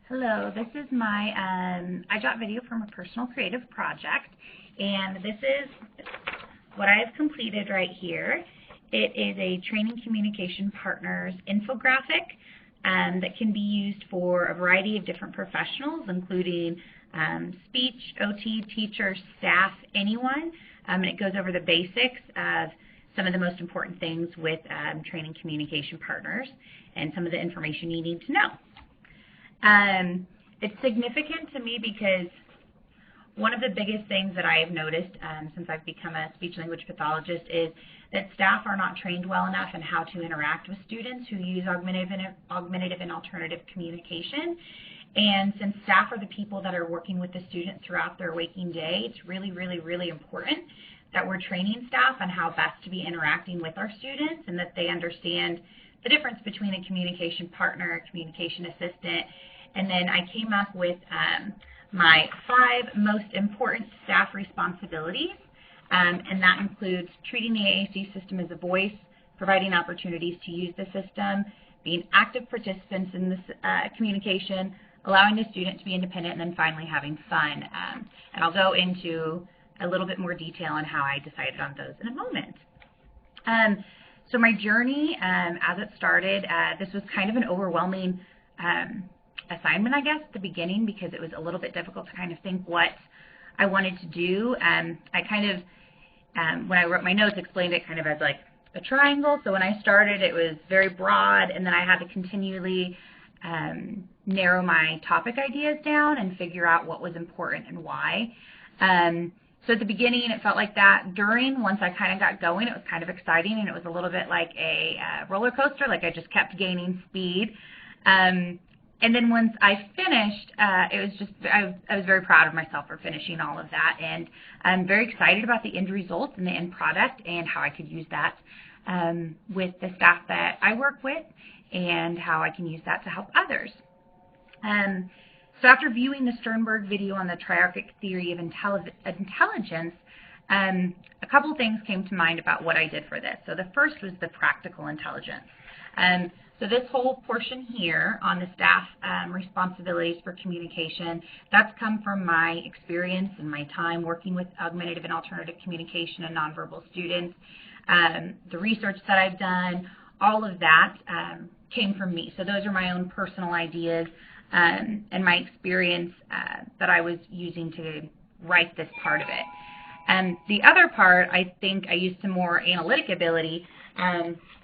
Hello, this is my I got video from a personal creative project, and this is what I have completed right here. It is a Training Communication Partners infographic that can be used for a variety of different professionals, including speech, OT, teachers, staff, anyone. And it goes over the basics of some of the most important things with training communication partners and some of the information you need to know. It's significant to me because one of the biggest things that I have noticed since I've become a speech-language pathologist is that staff are not trained well enough in how to interact with students who use augmentative and alternative communication. And since staff are the people that are working with the student throughout their waking day, it's really, really, really important that we're training staff on how best to be interacting with our students and that they understand the difference between a communication partner, a communication assistant. And then I came up with my 5 most important staff responsibilities, and that includes treating the AAC system as a voice, providing opportunities to use the system, being active participants in this communication, allowing the student to be independent, and then finally having fun. And I'll go into a little bit more detail on how I decided on those in a moment. So my journey, as it started, this was kind of an overwhelming assignment, I guess, at the beginning because it was a little bit difficult to kind of think what I wanted to do. I kind of, when I wrote my notes, explained it kind of as like a triangle. So when I started, it was very broad, and then I had to continually narrow my topic ideas down and figure out what was important and why. So at the beginning, it felt like that. Once I kind of got going, it was kind of exciting, and it was a little bit like a roller coaster, like I just kept gaining speed. And then once I finished, it was just, I was very proud of myself for finishing all of that, and I'm very excited about the end results and the end product and how I could use that with the staff that I work with and how I can use that to help others. So after viewing the Sternberg video on the triarchic theory of intelligence, a couple things came to mind about what I did for this. So the first was the practical intelligence. So this whole portion here on the staff responsibilities for communication, that's come from my experience and my time working with augmentative and alternative communication and nonverbal students. The research that I've done, all of that came from me. So those are my own personal ideas and my experience that I was using to write this part of it. The other part, I think I used some more analytic ability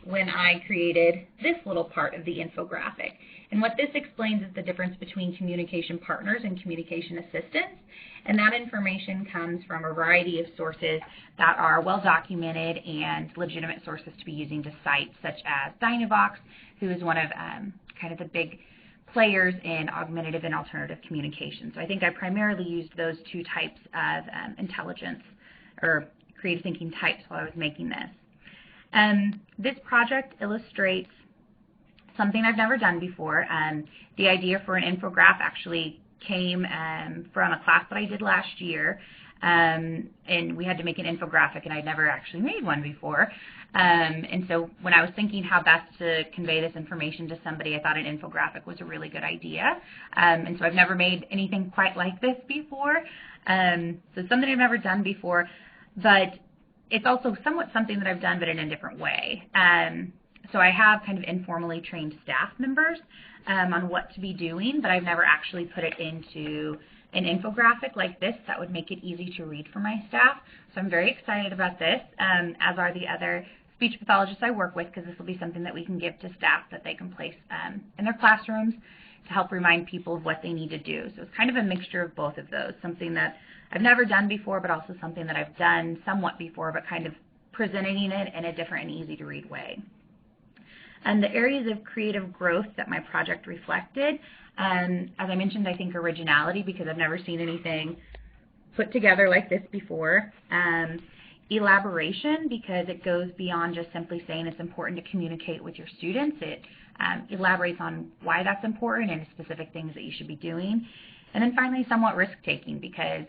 when I created this little part of the infographic. And what this explains is the difference between communication partners and communication assistants. And that information comes from a variety of sources that are well documented and legitimate sources to be using to cite, such as Dynavox, who is one of kind of the big players in augmentative and alternative communication. So I think I primarily used those 2 types of intelligence or creative thinking types while I was making this. This project illustrates something I've never done before. The idea for an infographic actually came from a class that I did last year, and we had to make an infographic, and I'd never actually made one before. And so when I was thinking how best to convey this information to somebody, I thought an infographic was a really good idea. And so I've never made anything quite like this before. So it's something I've never done before, but it's also somewhat something that I've done, but in a different way. So I have kind of informally trained staff members on what to be doing, but I've never actually put it into an infographic like this that would make it easy to read for my staff. So I'm very excited about this, as are the other speech pathologists I work with, because this will be something that we can give to staff that they can place in their classrooms to help remind people of what they need to do. So it's kind of a mixture of both of those, something that I've never done before, but also something that I've done somewhat before, but kind of presenting it in a different and easy to read way. And the areas of creative growth that my project reflected, as I mentioned, I think originality, because I've never seen anything put together like this before. Elaboration, because it goes beyond just simply saying it's important to communicate with your students. It elaborates on why that's important and specific things that you should be doing. And then finally, somewhat risk-taking, because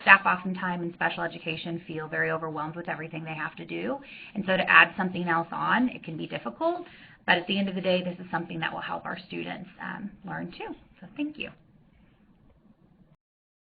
staff oftentimes in special education feel very overwhelmed with everything they have to do. And so to add something else on, it can be difficult. But at the end of the day, this is something that will help our students learn too. So Thank you.